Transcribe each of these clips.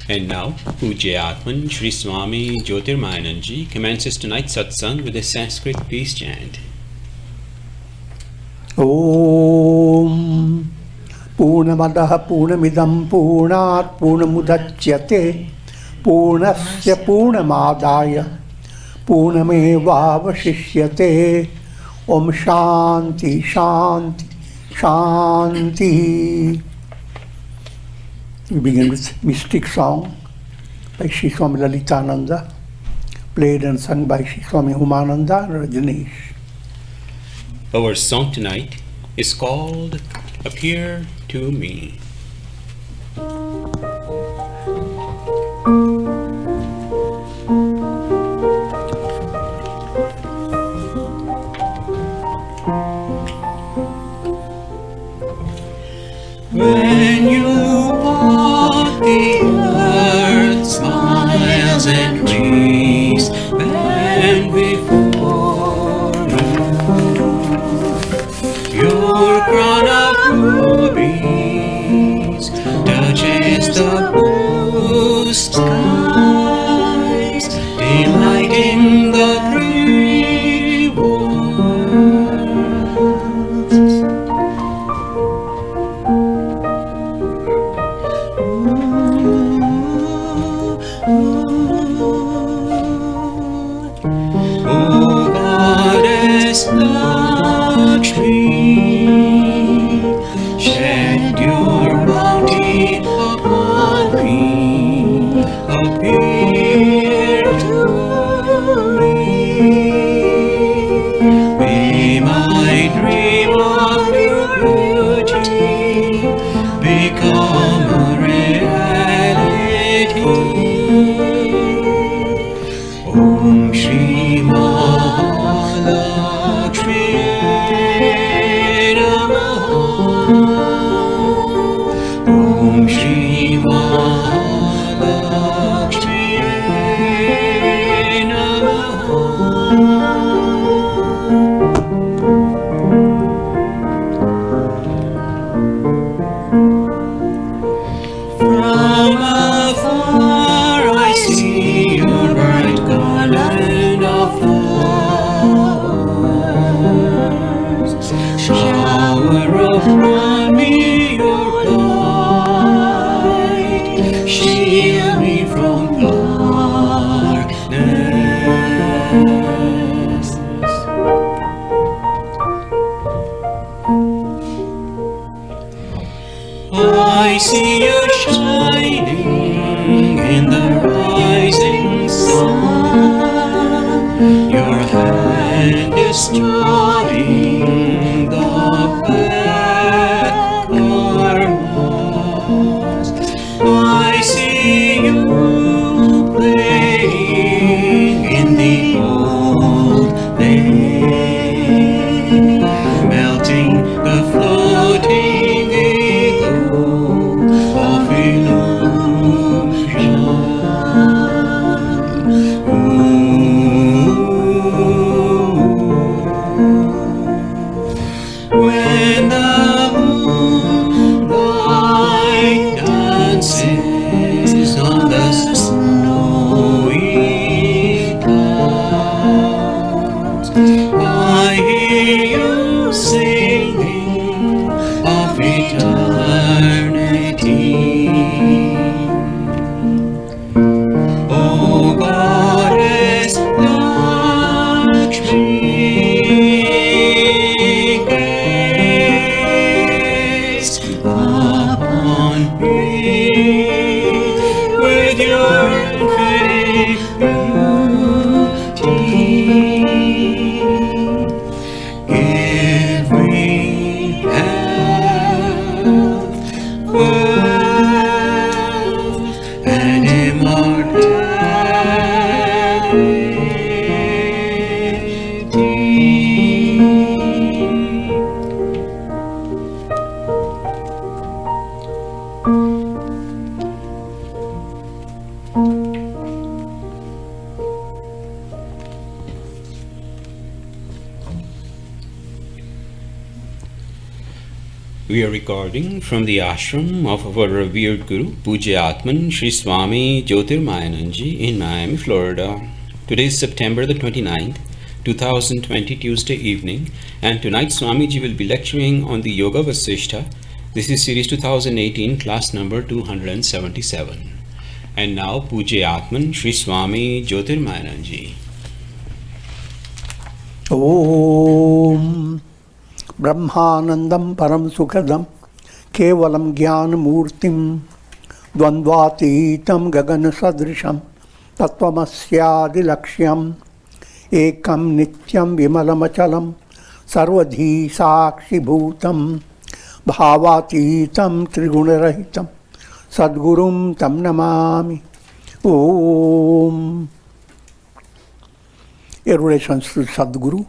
And now, Pujyatman Shri Swami Jyotirmayananda ji commences tonight's satsang with a Sanskrit peace chant. Om Purnamadaha Purnamidam Purnat Purnamudachyate Purnasya Purnamadaya Purnamevavashishyate. Om Shanti Shanti Shanti. We begin with Mystic Song by Sri Swami Lalitananda, played and sung by Sri Swami Umananda and Rajneesh. Our song tonight is called Appear to Me. When you walk, the earth smiles and trees bend before you. Your crown of rubies touches the blue skies, delighting the three worlds. Oh, Goddess Lakshmi, shed your bounty upon me, appear to me. May my dream of your beauty become a reality. Om Shri Mahalakshmi Namaha. Om Shri Mahalakshmi Namaha. From afar I see your bright garland of flowers. Shower upon me your light, shield me from darkness. I see you shining in the rising sun. Your hand is drawing the black karmas. I see you playing in the old lake, melting the floating glow of illusion. When the moonlight dances on the snowy clouds, I hear you singing of eternity. Oh, Goddess Lakshmi, gaze upon me with your infinite beauty. Give me health, wealth, and We are recording from the ashram of our revered Guru, Pujyatman Sri Swami Jyotirmayananda in Miami, Florida. Today is September the 29th, 2020, Tuesday evening, and tonight Swamiji will be lecturing on the Yoga Vasistha. This is series 2018, class number 277. And now Pujyatman Sri Swami Jyotirmayananda. Om Brahmanandam Param Sukhadam Kevalam Jnana Murtim Dvandvatitam Gagana Sadrisham Tattvamasya Laksham Ekam Nityam Vimalamachalam Sarvadhi Sakshi Bhutam Bhavatitam Trigunarahitam Sadgurum Tam Namami. Om. A relation to Sadguru,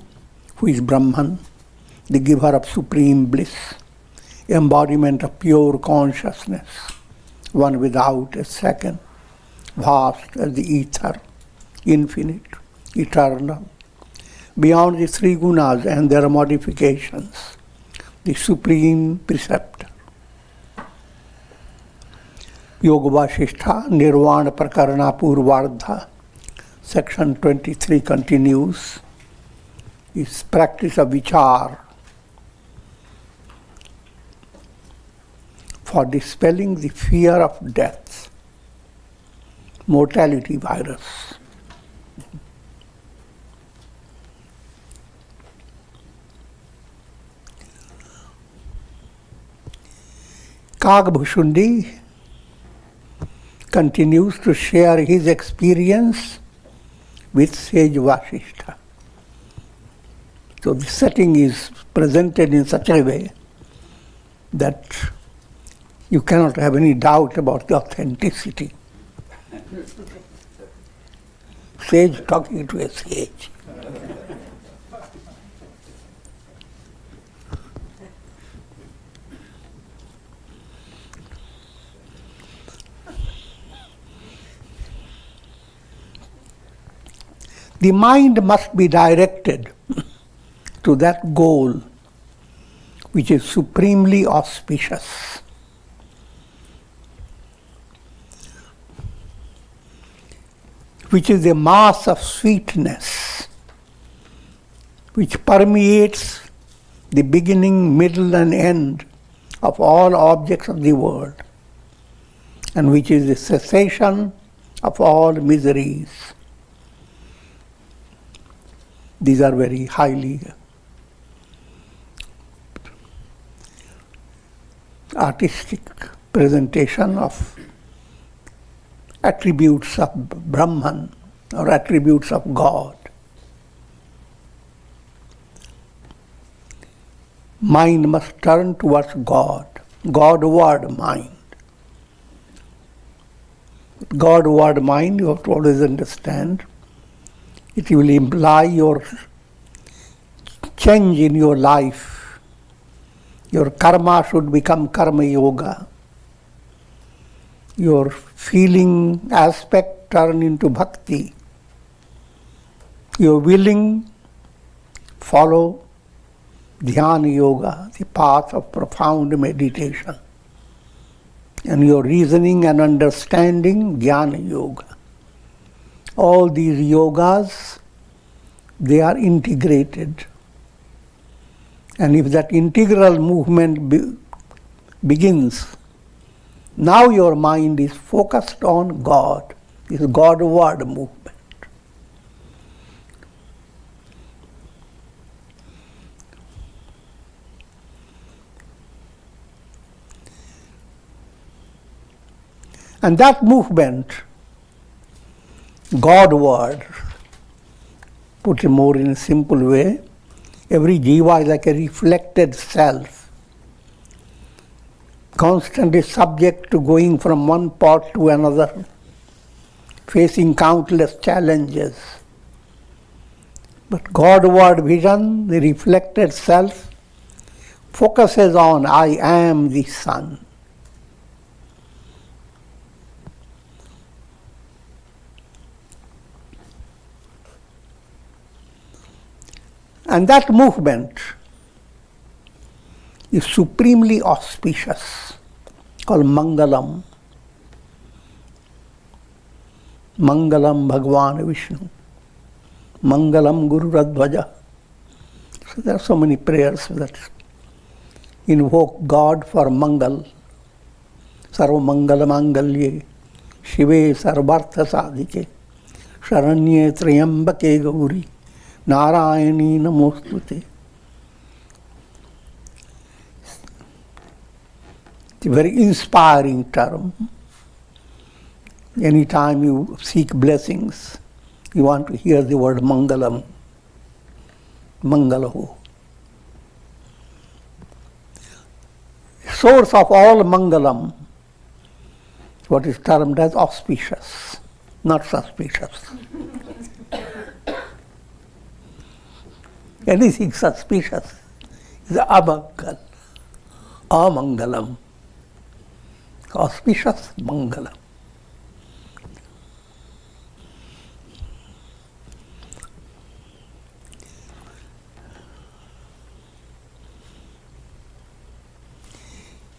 who is Brahman, the giver of supreme bliss, embodiment of pure consciousness, one without a second, vast as the ether, infinite, eternal, beyond the three gunas and their modifications, the supreme preceptor. Yoga Vasistha Nirvana Prakarana Purvardha, section 23 continues, is practice of vichar for dispelling the fear of death, mortality virus. Kagbhushundi continues to share his experience with sage Vasistha. So the setting is presented in such a way that you cannot have any doubt about the authenticity. Sage talking to a sage. The mind must be directed to that goal which is supremely auspicious. Which is a mass of sweetness, which permeates the beginning, middle and end of all objects of the world, and which is the cessation of all miseries. These are very highly artistic presentation of attributes of Brahman or attributes of God. Mind must turn towards God, Godward mind. Godward mind, you have to always understand, it will imply your change in your life. Your karma should become karma yoga. Your feeling aspect turn into bhakti. Your willing follow dhyana yoga, the path of profound meditation. And your reasoning and understanding, jnana yoga. All these yogas, they are integrated. And if that integral movement begins, now your mind is focused on God, this Godward movement. And that movement, Godward, put it more in a simple way, every jiva is like a reflected self, constantly subject to going from one pot to another, facing countless challenges. But Godward vision, the reflected self, focuses on I am the Son. And that movement is supremely auspicious, called Mangalam. Mangalam Bhagavan Vishnu. Mangalam Guru Radhvaja. So there are so many prayers that invoke God for Mangal. Sarva Mangala Mangalye, Shive Sarvartha Sadhike, Sharanye Triyambake Gauri, Narayani Namostute. It's a very inspiring term. Anytime you seek blessings, you want to hear the word Mangalam, Mangalahu. Source of all Mangalam, what is termed as auspicious, not suspicious. Anything suspicious is amangal, amangalam. Auspicious, Mangalam.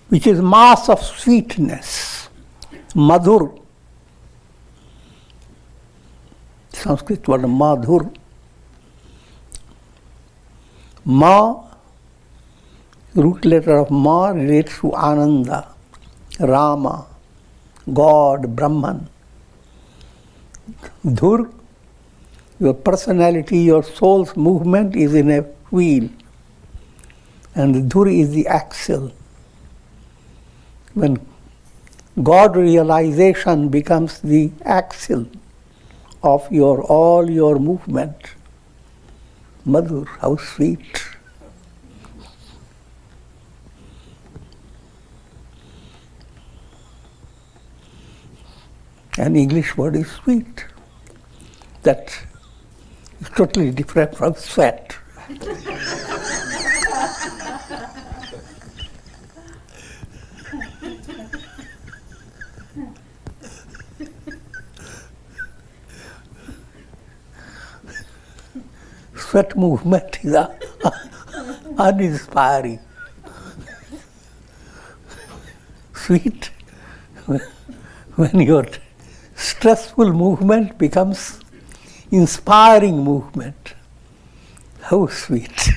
Which is mass of sweetness, madhur. Sanskrit word madhur. Ma, root letter of ma relates to Ananda, Rama, God, Brahman. Dhur, your personality, your soul's movement is in a wheel. And the dhur is the axle. When God realization becomes the axle of all your movement, Madhur, how sweet. An English word is sweet. That is totally different from sweat. Sweat movement is uninspiring. Sweet, when your stressful movement becomes inspiring movement. How sweet.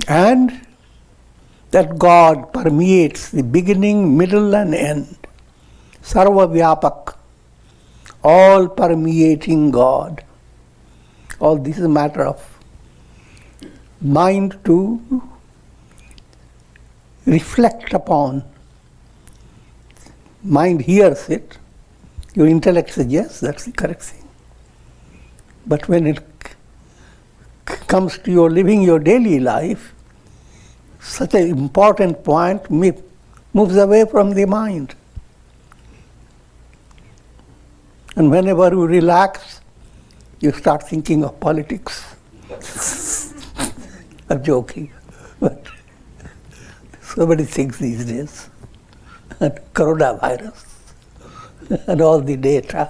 And that God permeates the beginning, middle and end. Sarva Vyapak, all permeating God. All this is a matter of mind to reflect upon. Mind hears it, your intellect says, yes, that's the correct thing. But when it comes to your living your daily life, such an important point moves away from the mind. And whenever you relax, you start thinking of politics. I'm joking, but so many things these days. And coronavirus, and all the data.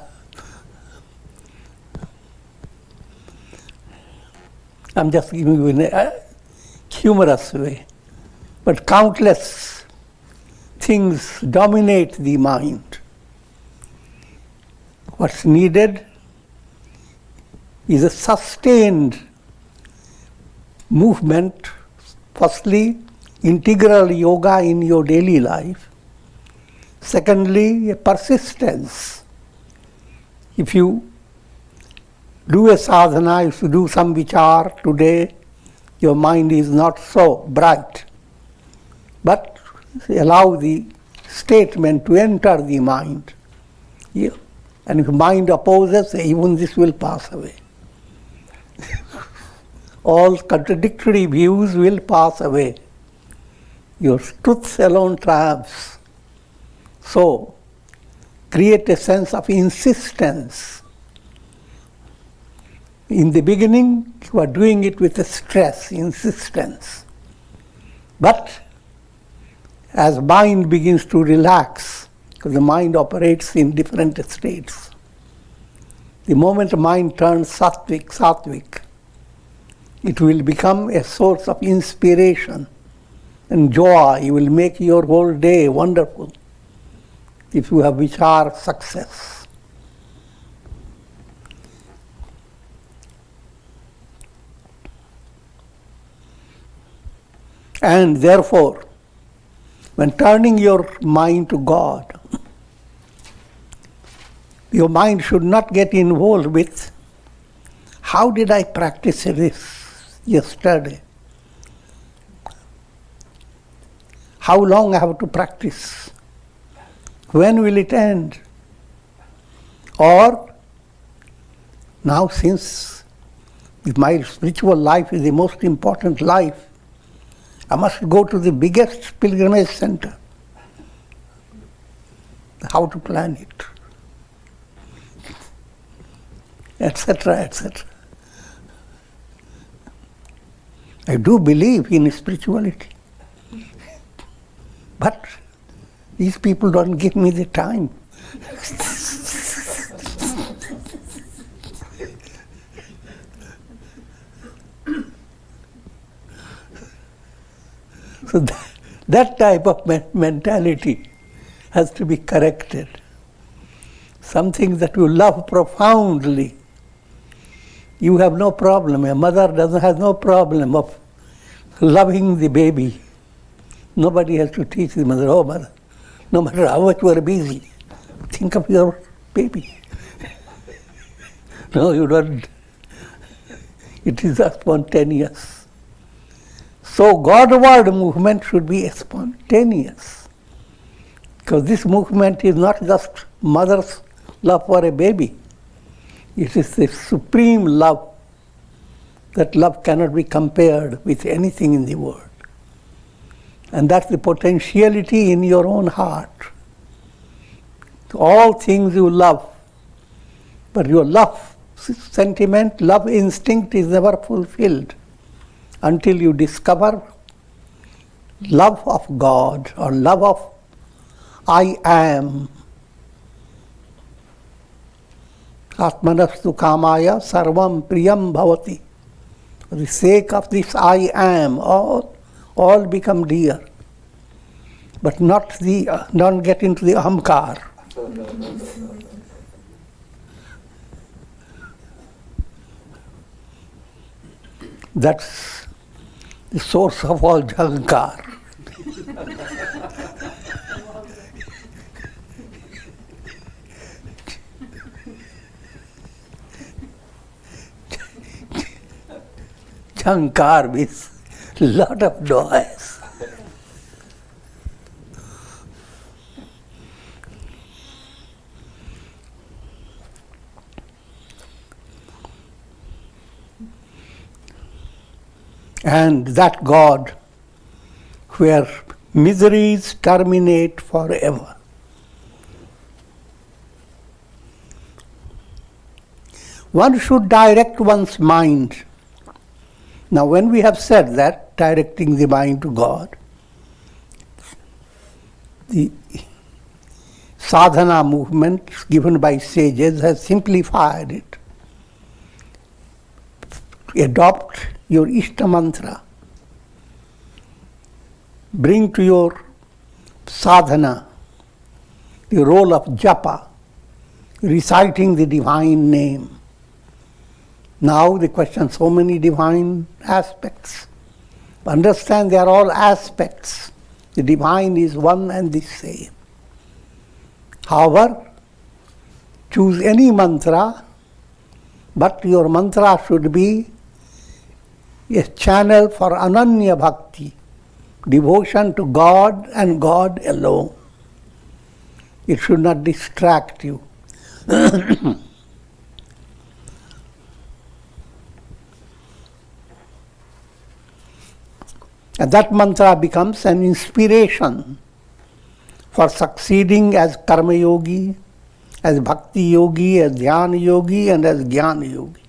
I'm just giving you in a humorous way. But countless things dominate the mind. What's needed is a sustained movement. Firstly, integral yoga in your daily life. Secondly, a persistence. If you do a sadhana, if you do some vichar today, your mind is not so bright. But allow the statement to enter the mind. Yeah. And if mind opposes, even this will pass away. All contradictory views will pass away. Your truth alone triumphs. So, create a sense of insistence. In the beginning, you are doing it with a stress, insistence. But as mind begins to relax, because the mind operates in different states, The moment mind turns sattvic, it will become a source of inspiration and joy. It will make your whole day wonderful if you have vichar success. And therefore, when turning your mind to God, your mind should not get involved with, how did I practice this yesterday? How long I have to practice? When will it end? Or, now since my spiritual life is the most important life, I must go to the biggest pilgrimage center. How to plan it? Etc., etc. I do believe in spirituality. But these people don't give me the time. So that type of mentality has to be corrected. Something that you love profoundly, you have no problem. A mother has no problem of loving the baby. Nobody has to teach the mother, oh mother, no matter how much you are busy, think of your baby. No, you don't. It is spontaneous. So Godward movement should be spontaneous. Because this movement is not just mother's love for a baby. It is the supreme love. That love cannot be compared with anything in the world. And that's the potentiality in your own heart. All things you love, but your love sentiment, love instinct is never fulfilled until you discover love of God or love of I am. Atmanastu kamaya sarvam priyam bhavati. For the sake of this I am, all become dear. But don't get into the ahamkar. That's the source of all jahankar. Jahankar means lot of noise. And that God where miseries terminate forever. One should direct one's mind. Now, when we have said that, directing the mind to God, the sadhana movement given by sages has simplified it. Adopt your Ishta mantra. Bring to your sadhana the role of japa, reciting the divine name. Now the question, so many divine aspects. Understand they are all aspects. The divine is one and the same. However, choose any mantra, but your mantra should be a channel for ananya bhakti, devotion to God and God alone. It should not distract you. And that mantra becomes an inspiration for succeeding as karma yogi, as bhakti yogi, as dhyana yogi, and as jnana yogi.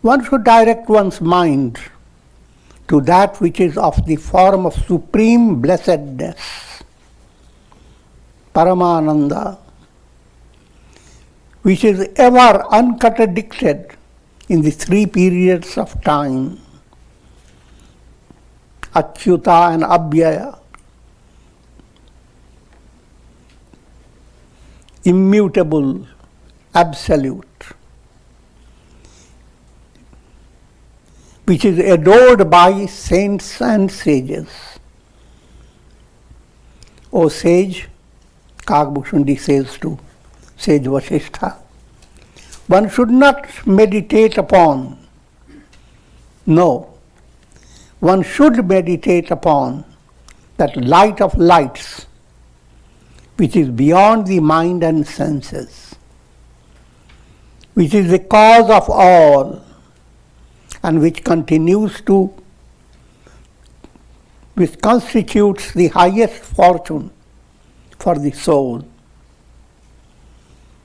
one should direct one's mind to that which is of the form of supreme blessedness, Paramananda, which is ever uncontradicted in the three periods of time, Achyuta and Abhyaya, immutable, absolute, which is adored by saints and sages. O sage, Kagbhushundi says to sage Vasistha, one should not meditate upon, no, one should meditate upon that light of lights which is beyond the mind and senses, which is the cause of all, and which constitutes the highest fortune for the soul.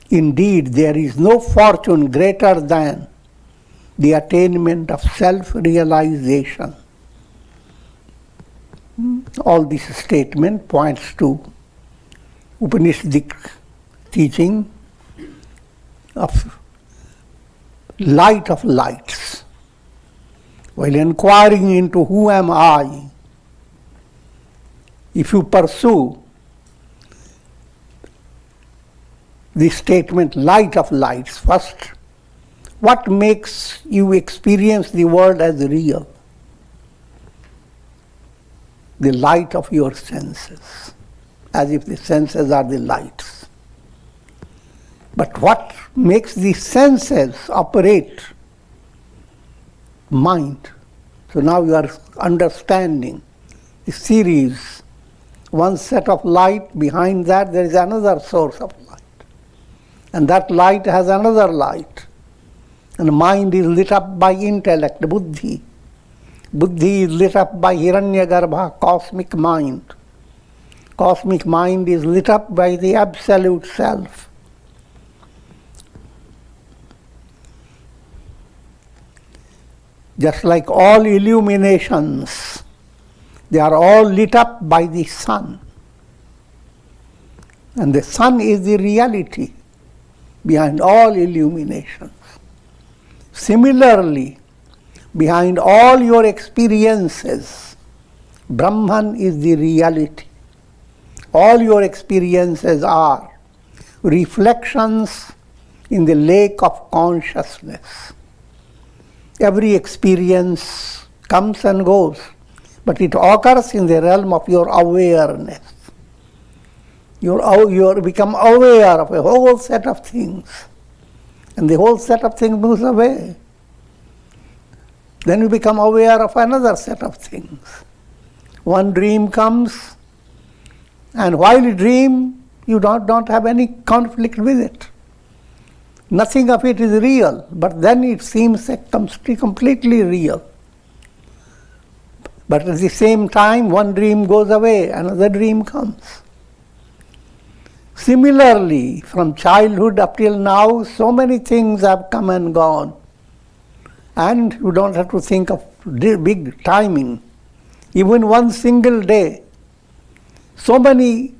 Indeed, there is no fortune greater than the attainment of self-realization. All this statement points to Upanishadic teaching of light of lights. While inquiring into who am I, if you pursue the statement light of lights, first, what makes you experience the world as real? The light of your senses, as if the senses are the lights. But what makes the senses operate? Mind. So now you are understanding the series. One set of light, behind that there is another source of light. And that light has another light. And mind is lit up by intellect, buddhi. Buddhi is lit up by Hiranyagarbha, cosmic mind. Cosmic mind is lit up by the absolute self. Just like all illuminations, they are all lit up by the sun. And the sun is the reality behind all illuminations. Similarly, behind all your experiences, Brahman is the reality. All your experiences are reflections in the lake of consciousness. Every experience comes and goes, but it occurs in the realm of your awareness. You become aware of a whole set of things, and the whole set of things moves away. Then you become aware of another set of things. One dream comes, and while you dream, you don't have any conflict with it. Nothing of it is real, but then it seems completely real. But at the same time, one dream goes away, another dream comes. Similarly, from childhood up till now, so many things have come and gone. And you don't have to think of big timing. Even one single day, so many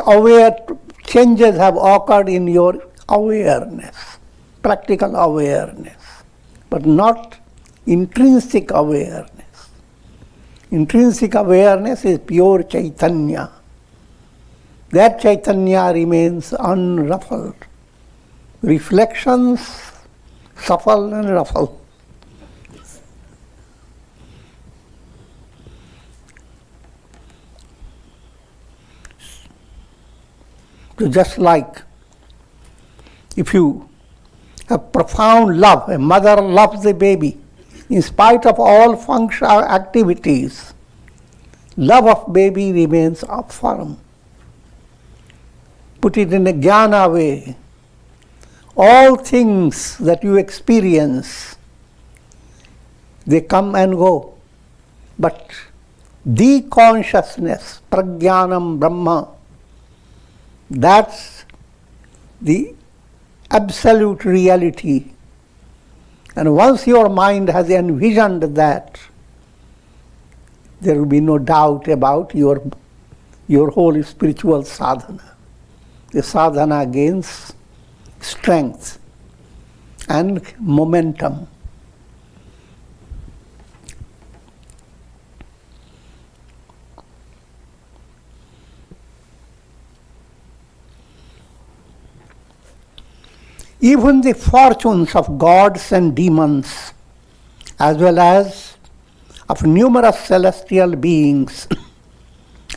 aware changes have occurred in your awareness, practical awareness, but not intrinsic awareness. Intrinsic awareness is pure Chaitanya. That Chaitanya remains unruffled. Reflections shuffle and ruffle. So just like if you have profound love, a mother loves a baby, in spite of all functional activities, love of baby remains firm. Put it in a jnana way. All things that you experience, they come and go. But the consciousness, prajnanam Brahma, that's the absolute reality And once your mind has envisioned that, there will be no doubt about your whole spiritual sadhana. The sadhana gains strength and momentum. Even the fortunes of gods and demons, as well as of numerous celestial beings,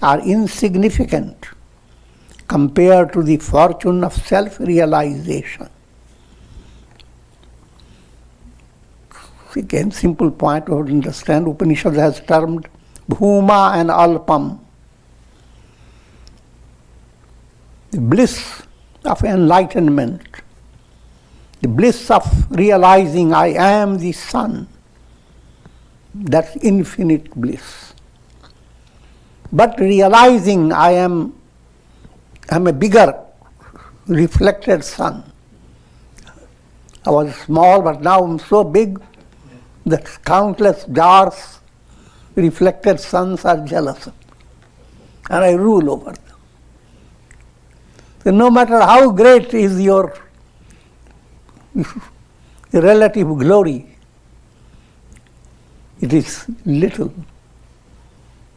are insignificant compared to the fortune of self-realization. Again, simple point we have to understand. Upanishad has termed Bhuma and Alpam. The bliss of enlightenment, the bliss of realizing I am the sun, that's infinite bliss. But realizing I'm a bigger reflected sun. I was small, but now I'm so big that countless jars, reflected suns are jealous of me. And I rule over them. So no matter how great is your relative glory, it is little.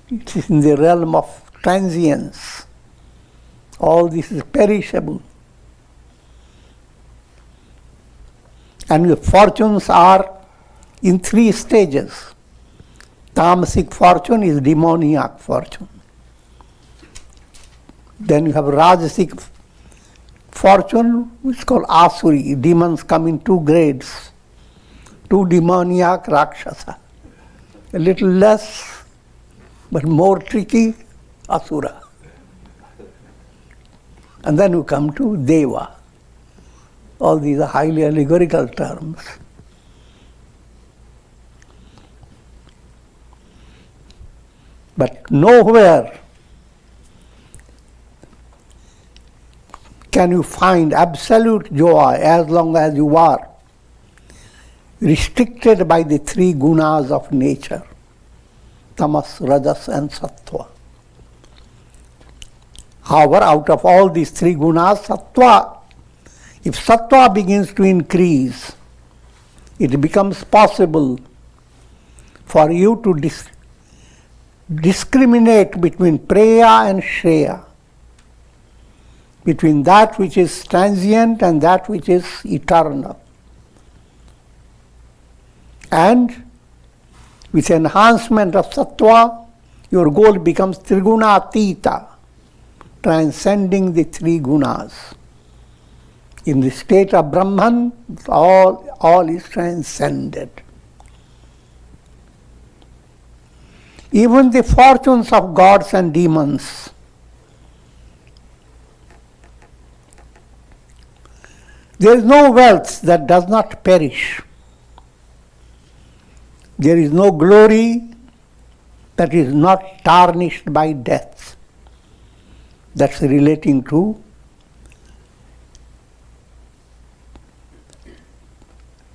It is in the realm of transience. All this is perishable. And your fortunes are in 3 stages. Tamasic fortune is demoniac fortune. Then you have Rajasic fortune, which is called Asuri. Demons come in 2 grades. 2 demoniac Rakshasa. A little less, but more tricky, Asura. And then you come to Deva. All these are highly allegorical terms. But nowhere can you find absolute joy as long as you are restricted by the 3 gunas of nature, tamas, rajas and sattva. However, out of all these 3 gunas, sattva, if sattva begins to increase, it becomes possible for you to discriminate between preya and shreya, between that which is transient and that which is eternal. And with enhancement of sattva, your goal becomes triguna-atita, transcending the 3 gunas. In the state of Brahman, all is transcended. Even the fortunes of gods and demons, there is no wealth that does not perish. There is no glory that is not tarnished by death. That's relating to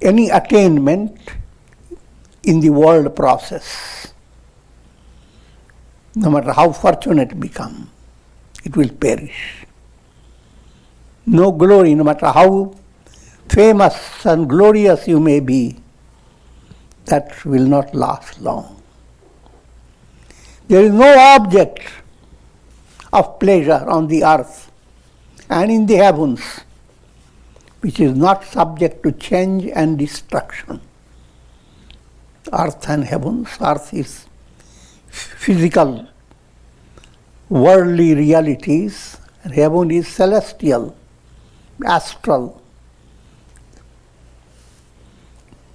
any attainment in the world process. No matter how fortunate become, it will perish. No glory, no matter how famous and glorious you may be, that will not last long. There is no object of pleasure on the earth and in the heavens which is not subject to change and destruction. Earth and heavens, earth is physical, worldly realities, and heaven is celestial, astral.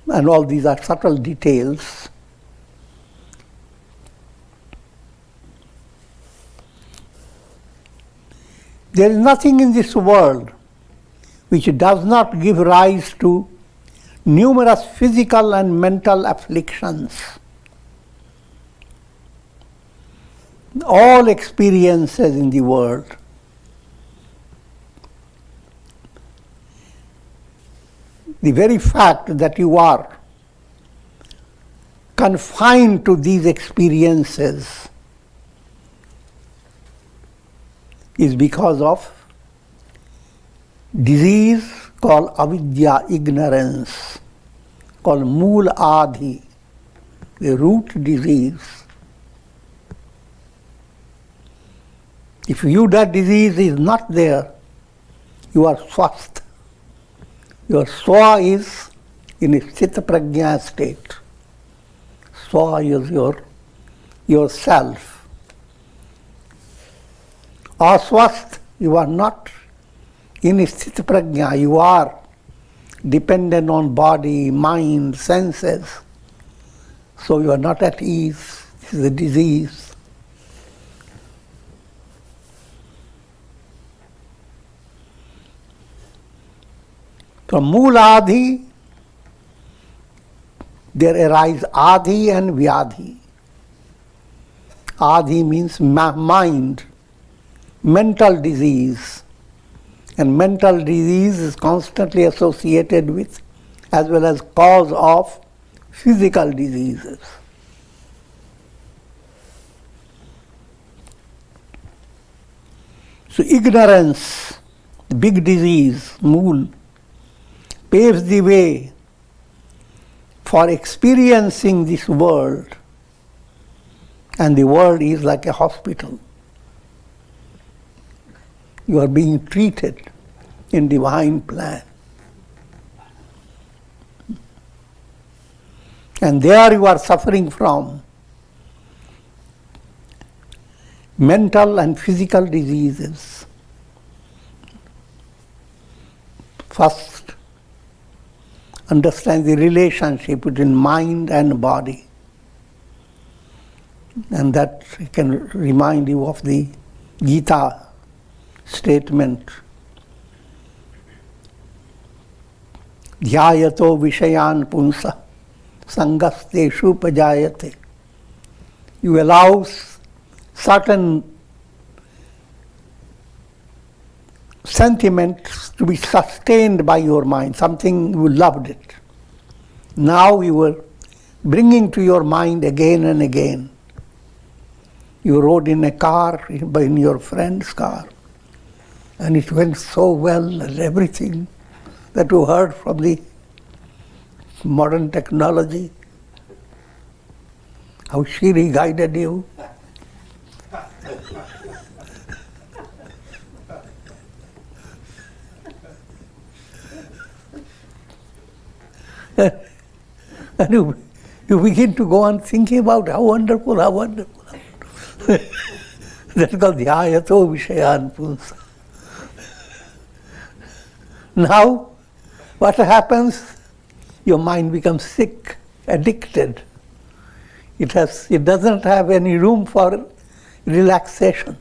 And all these are subtle details. There is nothing in this world which does not give rise to numerous physical and mental afflictions. All experiences in the world the very fact that you are confined to these experiences is because of disease called avidya, ignorance, called mool adhi, the root disease. If that disease is not there, you are swasth. Your swa is in a sthita prajna state. Swa is yourself. Aswasth, you are not in sthita prajna, you are dependent on body, mind, senses. So you are not at ease. This is a disease. From Mooladhi, there arise Adhi and Vyadhi. Adhi means mind, mental disease. And mental disease is constantly associated with, as well as cause of, physical diseases. So ignorance, the big disease, mool, paves the way for experiencing this world. And the world is like a hospital. You are being treated in divine plan. And there you are suffering from mental and physical diseases. First, understand the relationship between mind and body. And that can remind you of the Gita statement. Dhyayato vishayan punsa sangasteshu pajayate. You allow certain sentiments to be sustained by your mind, something you loved it. Now you are bringing to your mind again and again. You rode in a car, in your friend's car, and it went so well, and everything that you heard from the modern technology, how Shri guided you. And you begin to go on thinking about how wonderful, how wonderful. That's called dhyayato vishayan punsa. Now, what happens? Your mind becomes sick, addicted. It doesn't have any room for relaxation.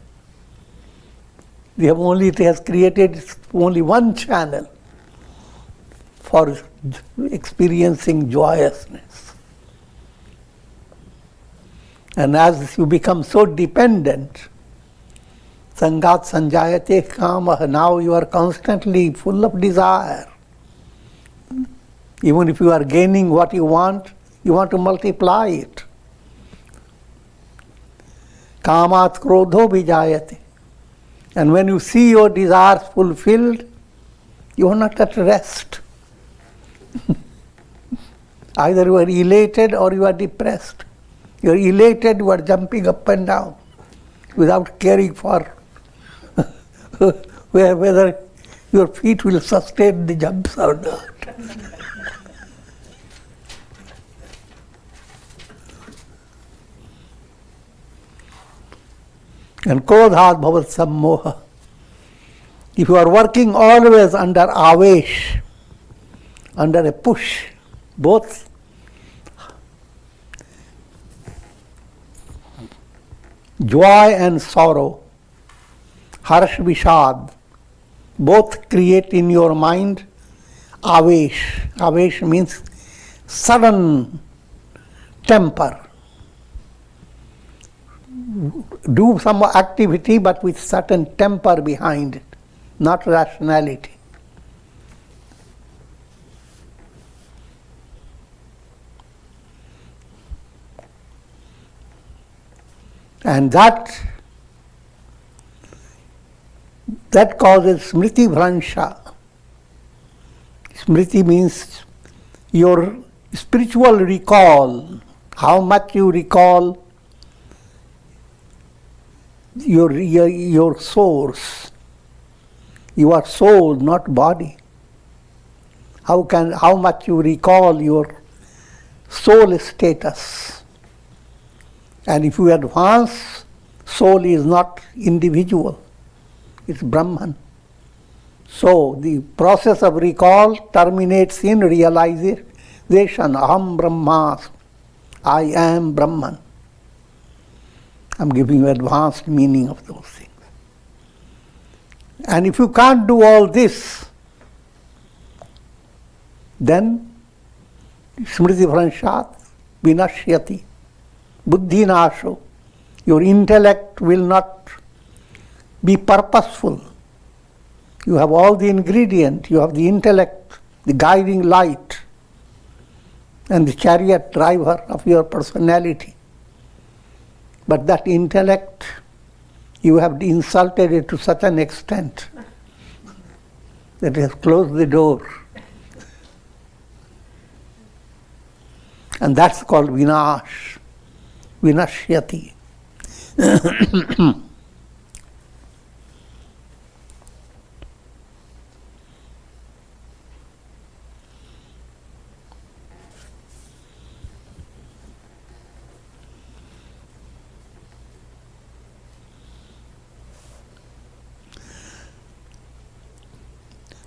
It has created only one channel for experiencing joyousness. And as you become so dependent, sangat sanjayate kamah, now you are constantly full of desire. Even if you are gaining what you want to multiply it. Kamat krodho vijayate. And when you see your desires fulfilled, you are not at rest. Either you are elated or you are depressed. You are elated, you are jumping up and down without caring for whether your feet will sustain the jumps or not. And krodhat bhavat sammoha. If you are working always under avesh, under a push, both joy and sorrow, harsh vishad, both create in your mind avesh. Avesh means sudden temper. Do some activity but with certain temper behind it, not rationality. And that causes smriti bhransha. Smriti means your spiritual recall, how much you recall your source. You are soul, not body. How much you recall your soul status. And if you advance, soul is not individual, it's Brahman. So the process of recall terminates in realization, Aham Brahmas, I am Brahman. I'm giving you advanced meaning of those things. And if you can't do all this, then smriti bhranshat vinashyati, buddhi nasho, your intellect will not be purposeful. You have all the ingredient, you have the intellect, the guiding light, and the chariot driver of your personality. But that intellect, you have insulted it to such an extent that it has closed the door. And that's called vinash, vinashyati.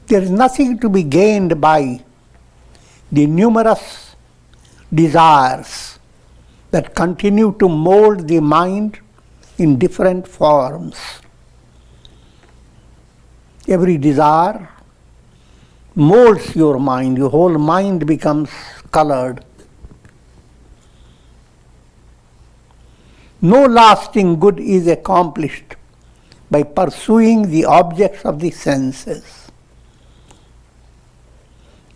There is nothing to be gained by the numerous desires that continue to mold the mind in different forms. Every desire molds your mind, your whole mind becomes colored. No lasting good is accomplished by pursuing the objects of the senses,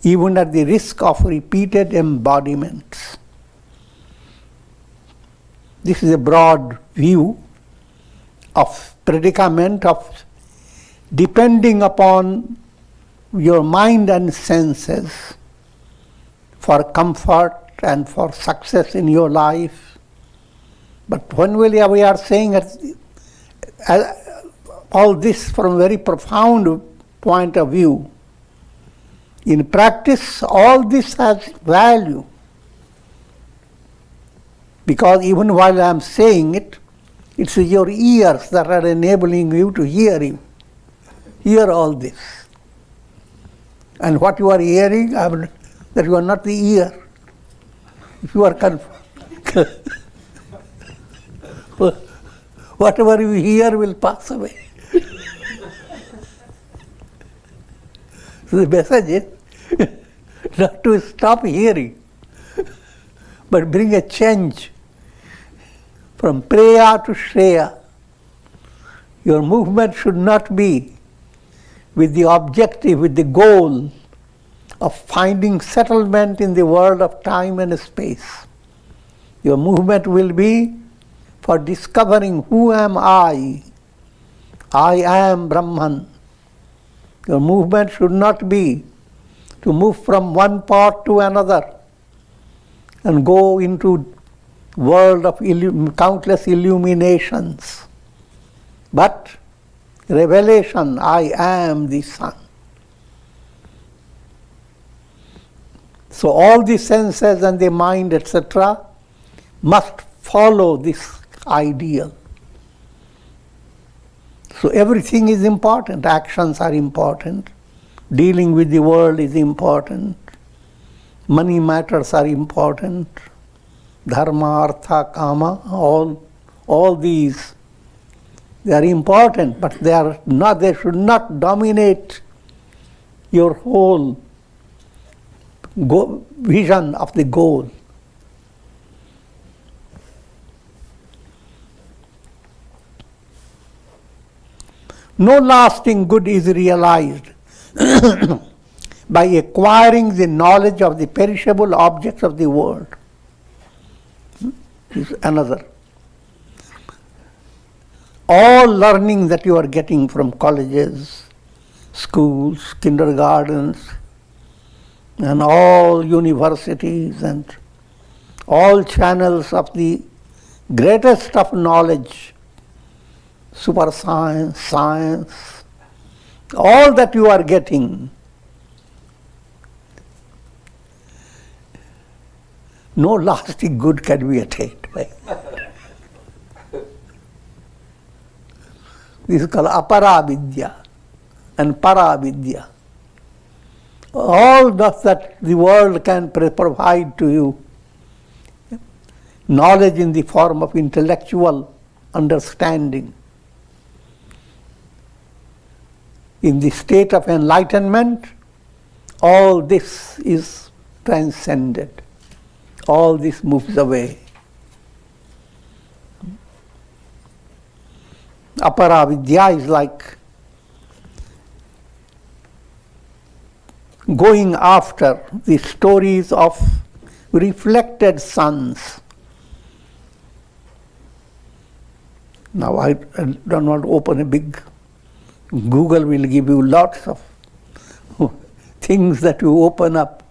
even at the risk of repeated embodiments. This is a broad view of predicament of depending upon your mind and senses for comfort and for success in your life. But when we are saying all this from a very profound point of view, in practice, all this has value. Because even while I am saying it, it's your ears that are enabling you to hear all this. And what you are hearing, that you are not the ear. If you are whatever you hear will pass away. So the message is not to stop hearing, but bring a change from preya to shreya. Your movement should not be with the objective, with the goal of finding settlement in the world of time and space. Your movement will be for discovering who am I. I am Brahman. Your movement should not be to move from one part to another and go into world of countless illuminations. But revelation, I am the sun. So all the senses and the mind, etc., must follow this ideal. So everything is important. Actions are important. Dealing with the world is important. Money matters are important. Dharma, artha, kama, all these, they are important, but they should not dominate your whole vision of the goal. No lasting good is realized by acquiring the knowledge of the perishable objects of the world. Is another. all learning that you are getting from colleges, schools, kindergartens, and all universities and all channels of the greatest of knowledge, super science, science, all that you are getting, no lasting good can be attained by. This is called apara-vidya and para-vidya. All that the world can provide to you, knowledge in the form of intellectual understanding. In the state of enlightenment, all this is transcended. All this moves away. Apara-vidya is like going after the stories of reflected suns. Now I don't want to open a big, Google will give you lots of things that you open up.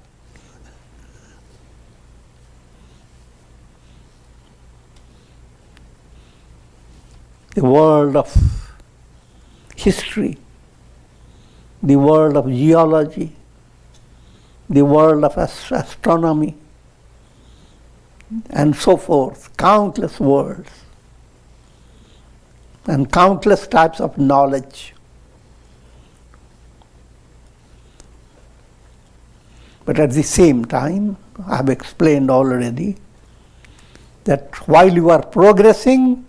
The world of history, the world of geology, the world of astronomy, and so forth, countless worlds, and countless types of knowledge. But at the same time, I have explained already that while you are progressing,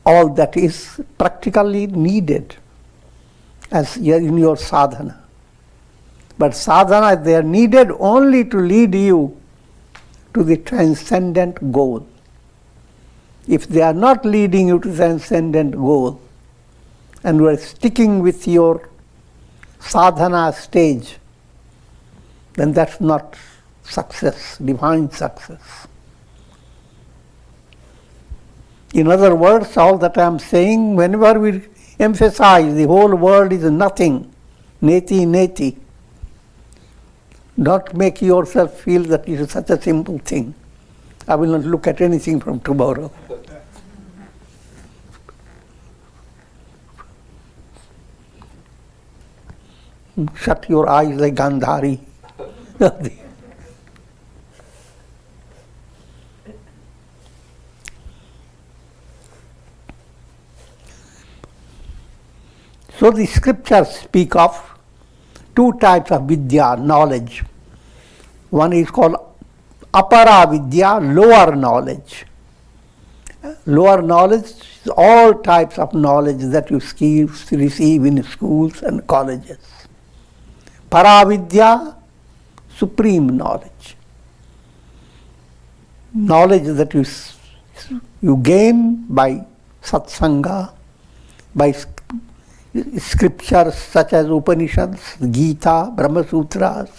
all that is practically needed as in your sadhana. But sadhana, they are needed only to lead you to the transcendent goal. If they are not leading you to the transcendent goal, and you are sticking with your sadhana stage, then that's not success, divine success. In other words, all that I am saying, whenever we emphasize the whole world is nothing, neti neti, don't make yourself feel that it is such a simple thing. I will not look at anything from tomorrow. Shut your eyes like Gandhari. So the scriptures speak of two types of vidya, knowledge. One is called apara vidya, lower knowledge. Lower knowledge is all types of knowledge that you receive in schools and colleges. Paravidya, supreme knowledge. Knowledge that you gain by satsanga, by scriptures such as Upanishads, Gita, Brahma Sutras.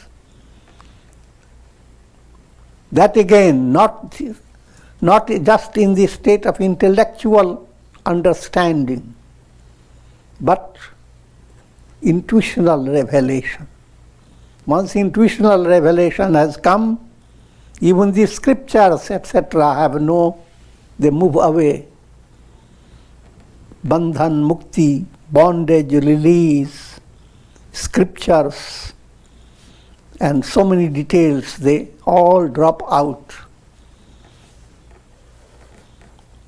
That again, not just in the state of intellectual understanding, but intuitional revelation. Once intuitional revelation has come, even the scriptures, etc., they move away. Bandhan, mukti, bondage, release, scriptures, and so many details, they all drop out.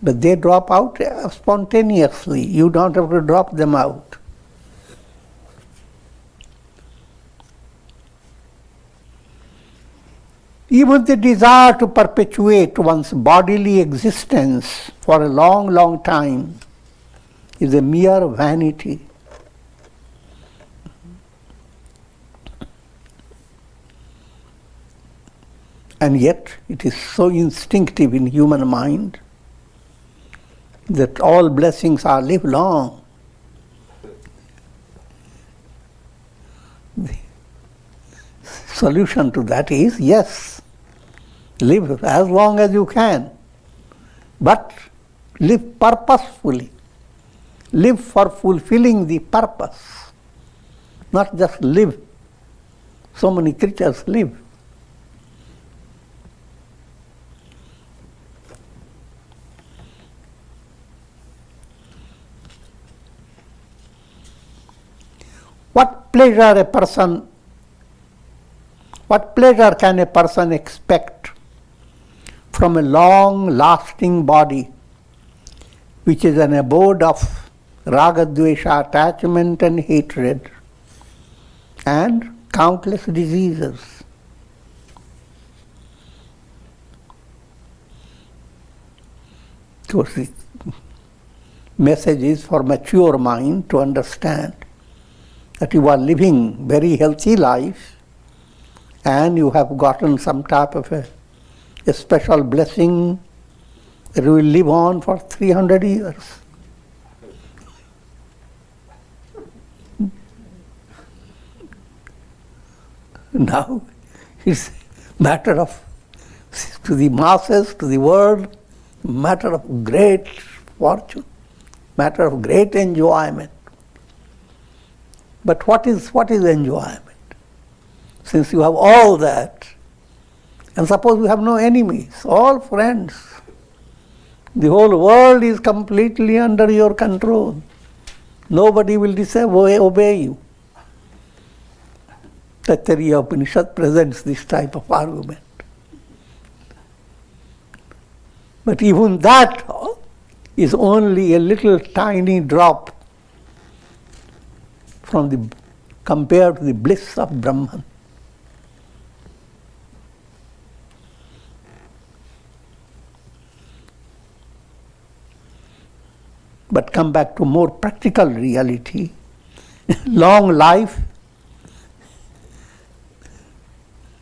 But they drop out spontaneously. You don't have to drop them out. Even the desire to perpetuate one's bodily existence for a long, long time is a mere vanity. And yet it is so instinctive in human mind that all blessings are live long. The solution to that is, yes, live as long as you can, but Live purposefully. Live for fulfilling the purpose. Not just live. So many creatures live. What pleasure can a person expect from a long-lasting body which is an abode of raga, dvesha, attachment and hatred and countless diseases? So the message is for mature mind to understand that you are living very healthy life and you have gotten some type of a special blessing that you will live on for 300 years. Now it's matter of, to the masses, to the world, matter of great fortune, matter of great enjoyment. But what is enjoyment? Since you have all that, and suppose you have no enemies, all friends, the whole world is completely under your control. Nobody will obey you. Taittiriya Upanishad presents this type of argument. But even that is only a little tiny drop compared to the bliss of Brahman. But come back to more practical reality. Long life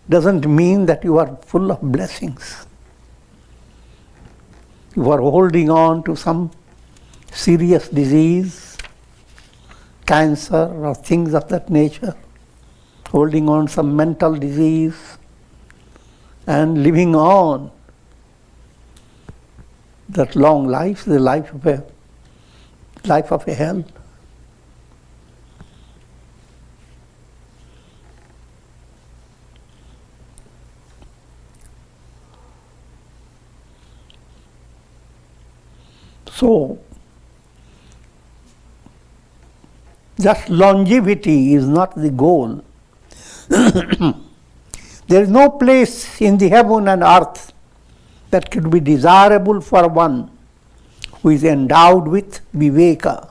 doesn't mean that you are full of blessings. You are holding on to some serious disease, cancer or things of that nature, holding on some mental disease and living on. That long life, the life of a hell. So, just longevity is not the goal. There is no place in the heaven and earth that could be desirable for one who is endowed with viveka,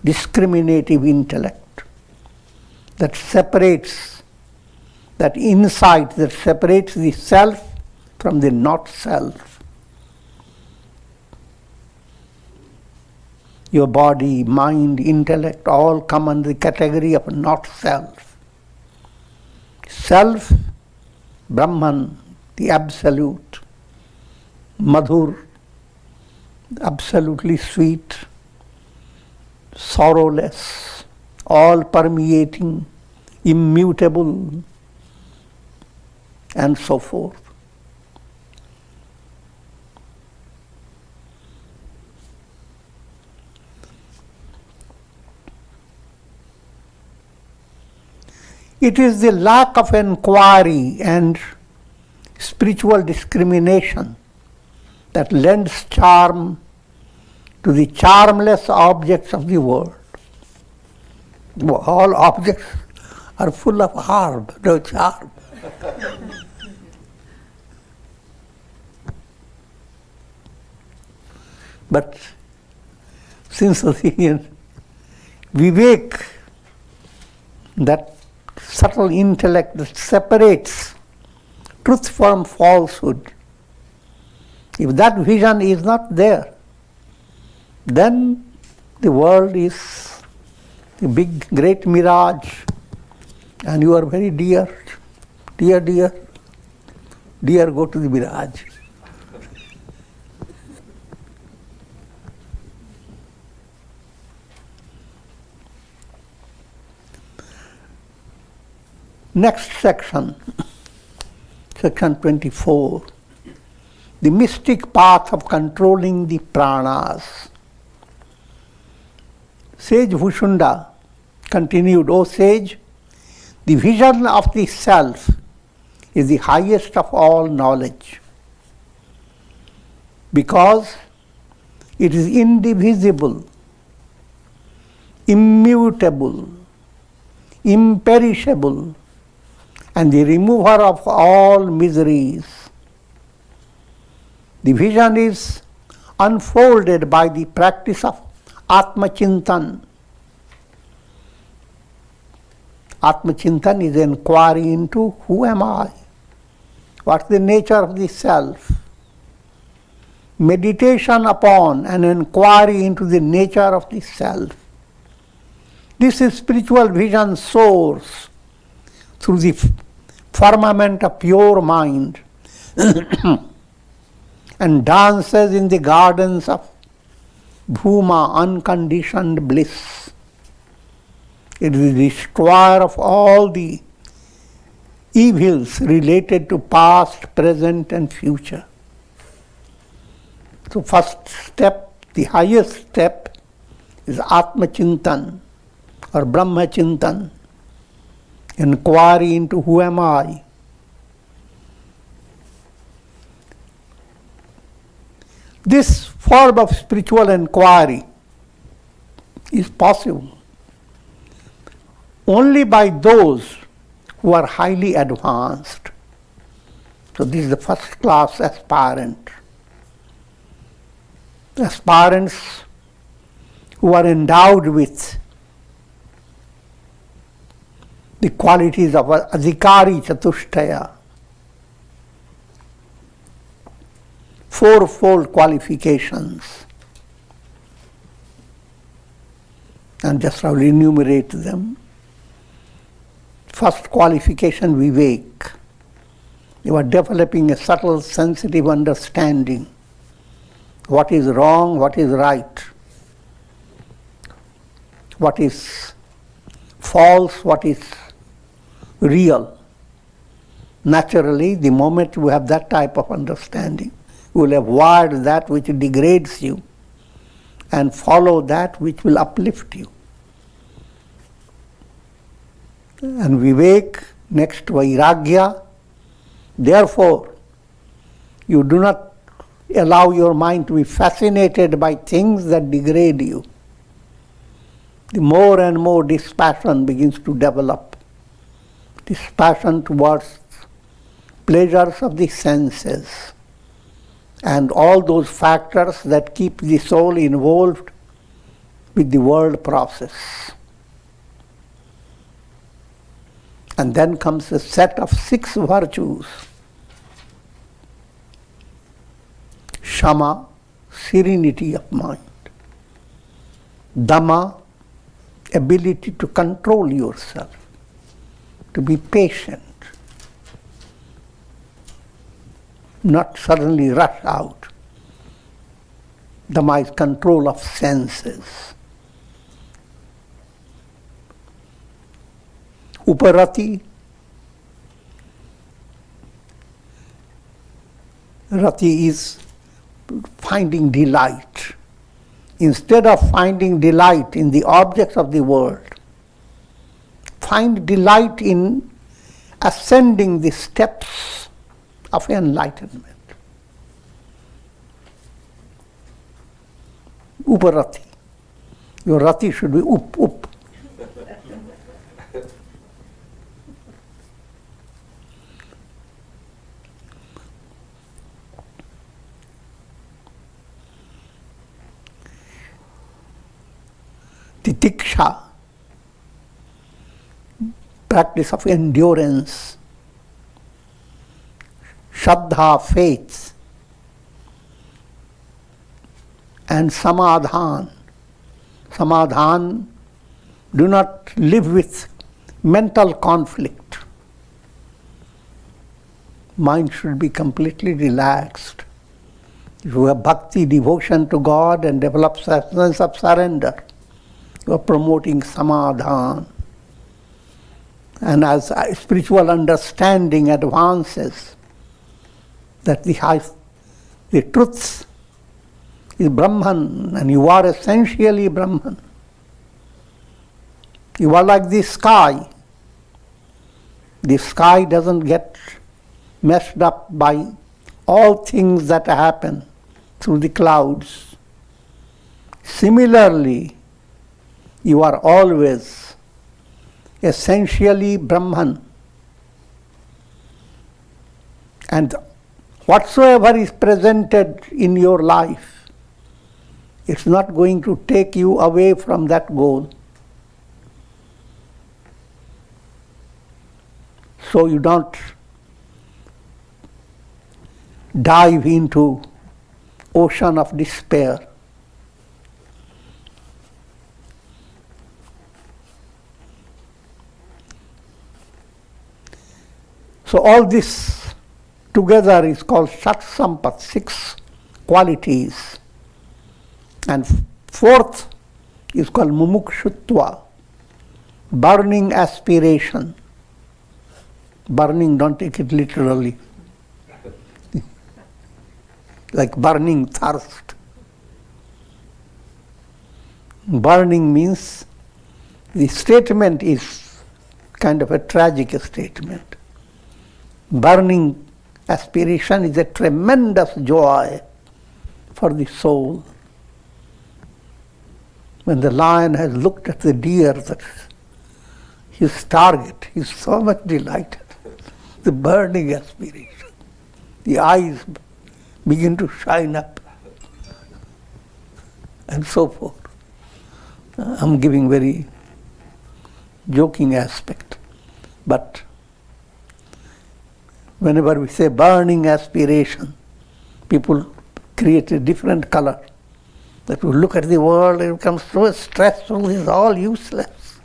discriminative intellect, that separates, that insight that separates the self from the not self. Your body, mind, intellect all come under the category of not self. Self, Brahman, the absolute, Madhur, absolutely sweet, sorrowless, all permeating, immutable, and so forth. It is the lack of inquiry and spiritual discrimination that lends charm to the charmless objects of the world. All objects are full of harm, no charm. But since the vivek, that subtle intellect that separates truth from falsehood, if that vision is not there, then the world is a big, great mirage, and you are very dear, go to the mirage. Next section, section 24. the mystic path of controlling the pranas. Sage Bhushunda continued, O sage, the vision of the self is the highest of all knowledge, because it is indivisible, immutable, imperishable, and the remover of all miseries. The vision is unfolded by the practice of Atma Chintan. Atma Chintan is inquiry into who am I? What's the nature of the self? Meditation upon and inquiry into the nature of the self. This is spiritual vision soars through the firmament of pure mind and dances in the gardens of Bhuma, unconditioned bliss. It is the destroyer of all the evils related to past, present and future. So first step, the highest step is Atma Chintan or Brahma Chintan, inquiry into who am I. This form of spiritual inquiry is possible only by those who are highly advanced. So this is the first class aspirant. Aspirants who are endowed with the qualities of Adhikari Chatushtaya, fourfold qualifications, and just I will enumerate them. First qualification, Vivek. You are developing a subtle, sensitive understanding. What is wrong, what is right, what is false, what is real. Naturally, the moment you have that type of understanding, you will avoid that which degrades you and follow that which will uplift you. And Vivek, next Vairagya. Therefore, you do not allow your mind to be fascinated by things that degrade you. The more and more dispassion begins to develop. Dispassion towards pleasures of the senses and all those factors that keep the soul involved with the world process. And then comes a set of 6 virtues. Shama, serenity of mind. Dhamma, ability to control yourself, to be patient, not suddenly rush out. Dhamma is control of senses. Uparati, rati is finding delight. Instead of finding delight in the objects of the world, find delight in ascending the steps of enlightenment. Uparati. Your rati should be up. Titiksha, practice of endurance. Shraddha, faith. And samadhan. Samadhan, do not live with mental conflict. Mind should be completely relaxed. If you have bhakti, devotion to God, and develop a sense of surrender, you are promoting samadhan. And as spiritual understanding advances, that the The truth is Brahman, and you are essentially Brahman. You are like the sky. The sky doesn't get messed up by all things that happen through the clouds. Similarly, you are always essentially Brahman. And whatsoever is presented in your life, it's not going to take you away from that goal. So you don't dive into ocean of despair. So all this together is called Sat Sampat, 6 qualities. And fourth is called Mumukshutva, burning aspiration. Burning, don't take it literally. Like burning thirst. Burning means the statement is kind of a tragic statement. Burning aspiration is a tremendous joy for the soul. When the lion has looked at the deer, that's his target, he's so much delighted. The burning aspiration. The eyes begin to shine up, and so forth. I'm giving very joking aspect, but whenever we say burning aspiration, people create a different color. That we look at the world, it becomes so stressful, it's all useless.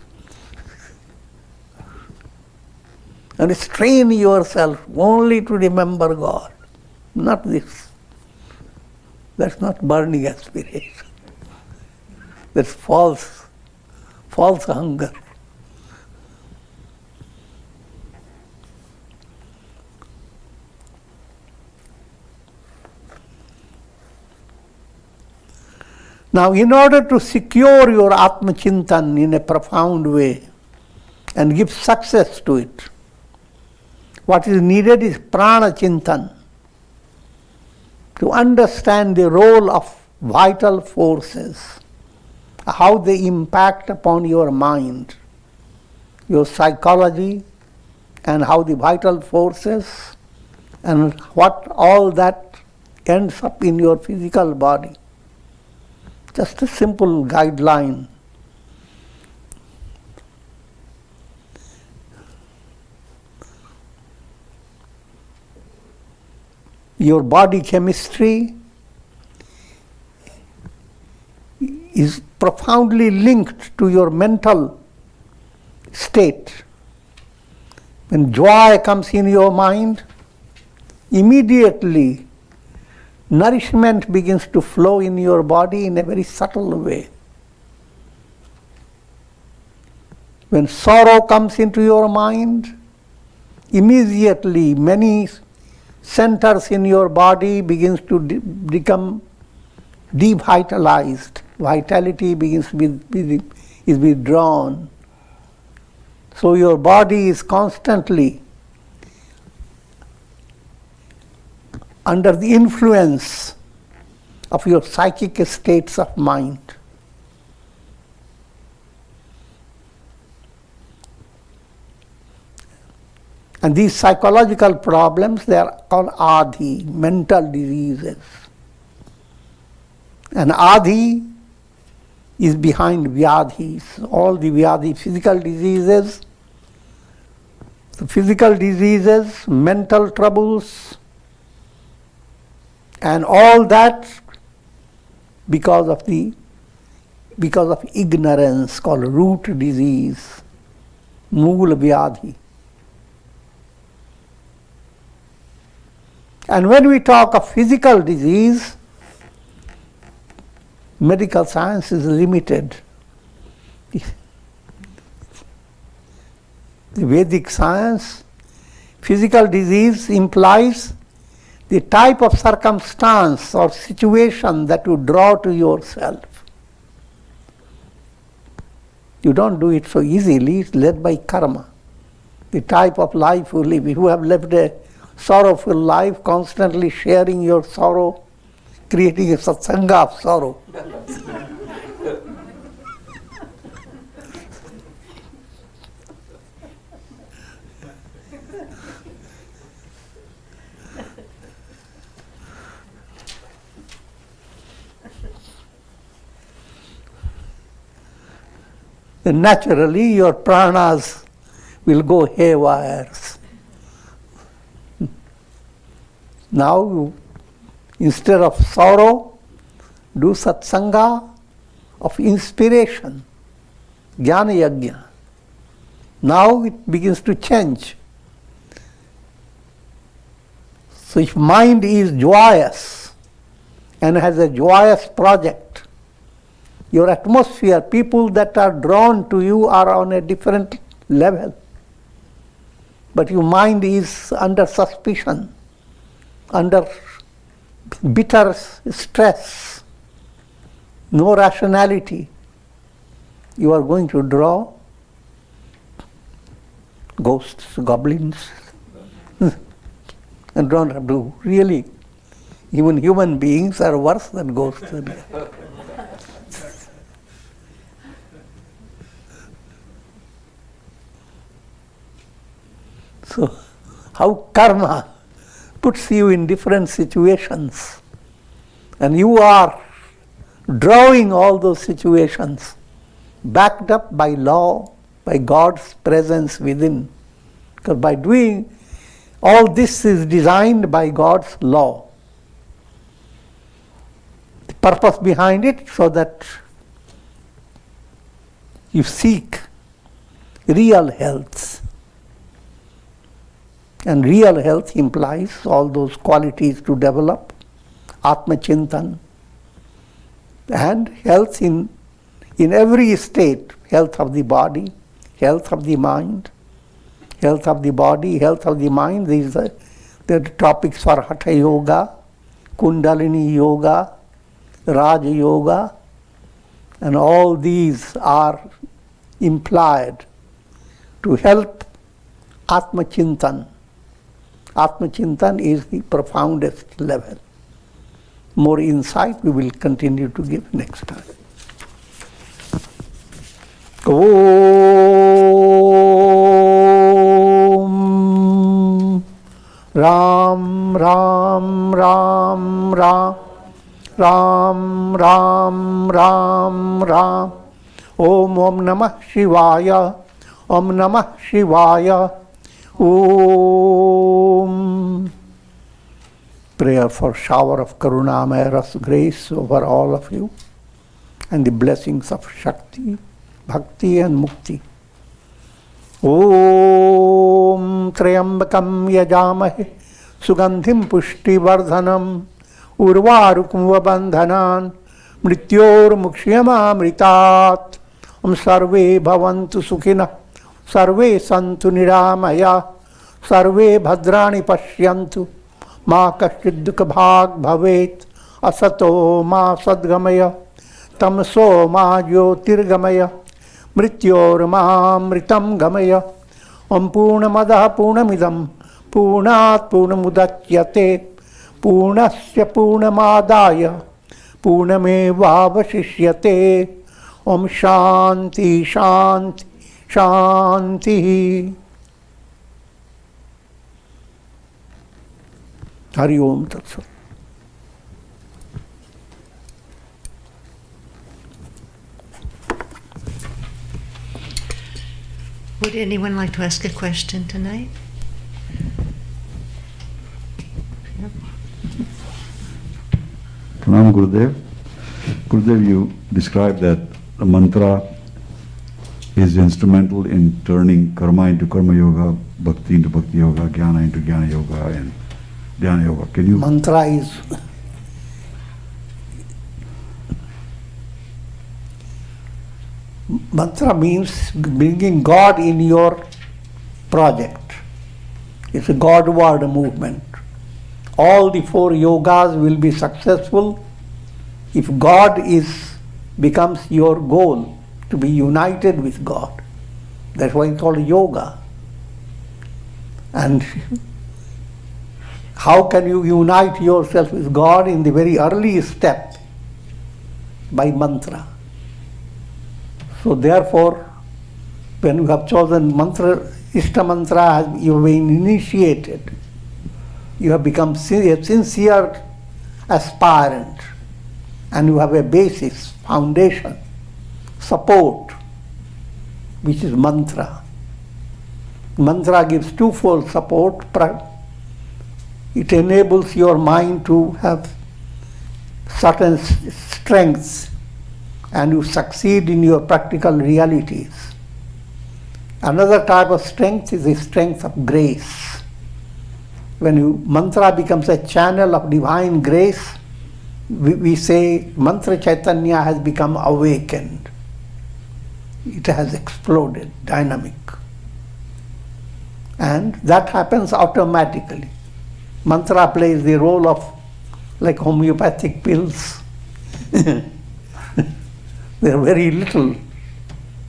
And strain yourself only to remember God. Not this. That's not burning aspiration. That's false hunger. Now, in order to secure your Atma Chintan in a profound way and give success to it, what is needed is Prana Chintan, to understand the role of vital forces, how they impact upon your mind, your psychology, and how the vital forces and what all that ends up in your physical body. Just a simple guideline. Your body chemistry is profoundly linked to your mental state. When joy comes in your mind, immediately nourishment begins to flow in your body in a very subtle way. When sorrow comes into your mind, immediately many centers in your body begins to become devitalized. Vitality begins is withdrawn. So your body is constantly under the influence of your psychic states of mind. And these psychological problems, they are called Adi, mental diseases. And Adi is behind Vyadhis, all the Vyadhi, physical diseases, mental troubles, and all that because of ignorance, called root disease, Mool Vyadhi. And when we talk of physical disease, medical science is limited. The Vedic science, physical disease implies the type of circumstance or situation that you draw to yourself. You don't do it so easily, it's led by karma. The type of life you live. If you have lived a sorrowful life, constantly sharing your sorrow, creating a satsanga of sorrow. Then naturally your pranas will go haywire. Now you, instead of sorrow, do satsanga of inspiration, jnana yajna. Now it begins to change. So if mind is joyous and has a joyous project, your atmosphere, people that are drawn to you are on a different level. But your mind is under suspicion, under bitter stress, no rationality. You are going to draw ghosts, goblins, and don't have to really. Even human beings are worse than ghosts. So, how karma puts you in different situations, and you are drawing all those situations, backed up by law, by God's presence within. Because by doing all this is designed by God's law. The purpose behind it so that you seek real health. And real health implies all those qualities to develop, Atma Chintan, and health in every state, health of the body, health of the mind, health of the body, health of the mind. These are the topics for Hatha Yoga, Kundalini Yoga, Raja Yoga, and all these are implied to help Atma Chintan. Atma Chintan is the profoundest level. More insight we will continue to give next time. Om Ram Ram Ram Ram Ram Ram Ram Ram Om Om Namah Shivaya Om Namah Shivaya Om. Prayer for shower of Karunamaya Ras grace over all of you and the blessings of Shakti, Bhakti and Mukti. Om Trayambakam Yajamahe Sugandhim Pushti Vardhanam Urvarukum Vabandhanan Mrityor Mukshiyamamritat. Om Sarve Bhavantu Sukhina Sarve Santu Niramaya Sarve Bhadrani Pashyantu Ma Kashchid Dukha Bhag Bhavet Asato Ma Sadgamaya Tamso Ma Jyotirgamaya Mrityor Ma Mritam Gamaya Om Purnamadaha Purnamidam Purnat Purnamudachyate Purnasya Purnamadaya Purnamevavashishyate. Om Shanti Shanti Shanti. Hari Om Tat Sat. Would anyone like to ask a question tonight? Pranam Gurudev. Gurudev, you described that the mantra is instrumental in turning karma into karma yoga, bhakti into bhakti yoga, jnana into jnana yoga, and dhyana yoga. Can you? Mantra is mantra means bringing God in your project. It's a Godward movement. all the 4 yogas will be successful if God becomes your goal, to be united with God. That's why it's called yoga. And how can you unite yourself with God in the very early step? By mantra. So therefore, when you have chosen mantra, Ishta mantra, you have been initiated. You have become a sincere aspirant, and you have a basis, foundation, support, which is mantra. Mantra gives twofold support. It enables your mind to have certain strengths, and you succeed in your practical realities. Another type of strength is the strength of grace. When mantra becomes a channel of divine grace, we say mantra chaitanya has become awakened. It has exploded, dynamic. And that happens automatically. Mantra plays the role of like homeopathic pills. They are very little.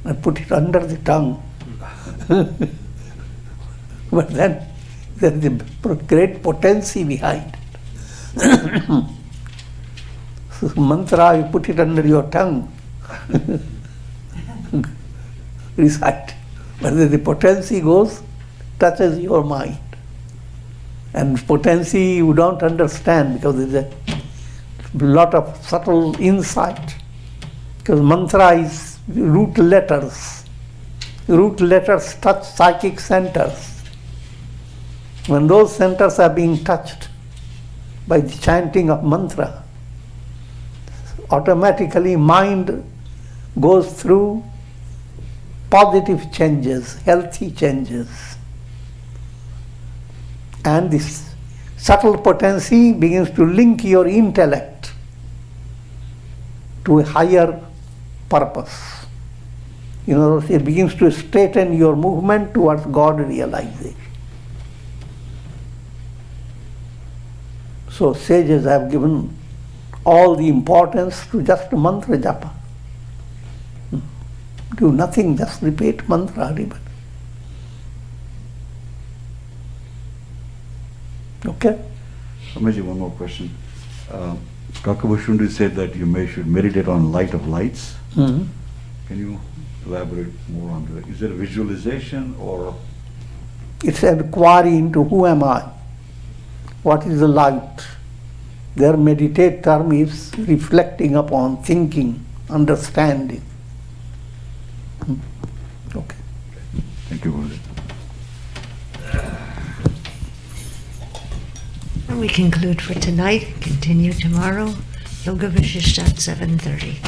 I put it under the tongue. But then there is a great potency behind it. So mantra, you put it under your tongue. Recite. But then the potency goes, touches your mind. And potency you don't understand, because there's a lot of subtle insight. Because mantra is root letters. Root letters touch psychic centers. When those centers are being touched by the chanting of mantra, automatically mind goes through positive changes, healthy changes. And this subtle potency begins to link your intellect to a higher purpose. In other words, it begins to straighten your movement towards God realization. So sages have given all the importance to just mantra japa. Do nothing, just repeat mantra. Okay? Swamiji, one more question. Kakavashundu said that you should meditate on light of lights. Mm-hmm. Can you elaborate more on that? Is it a visualization or? It's an inquiry into who am I? What is the light? Their meditate term is reflecting upon, thinking, understanding. Okay. Thank you, Gurudev. And we conclude for tonight. Continue tomorrow. Yoga Vasistha at 7:30.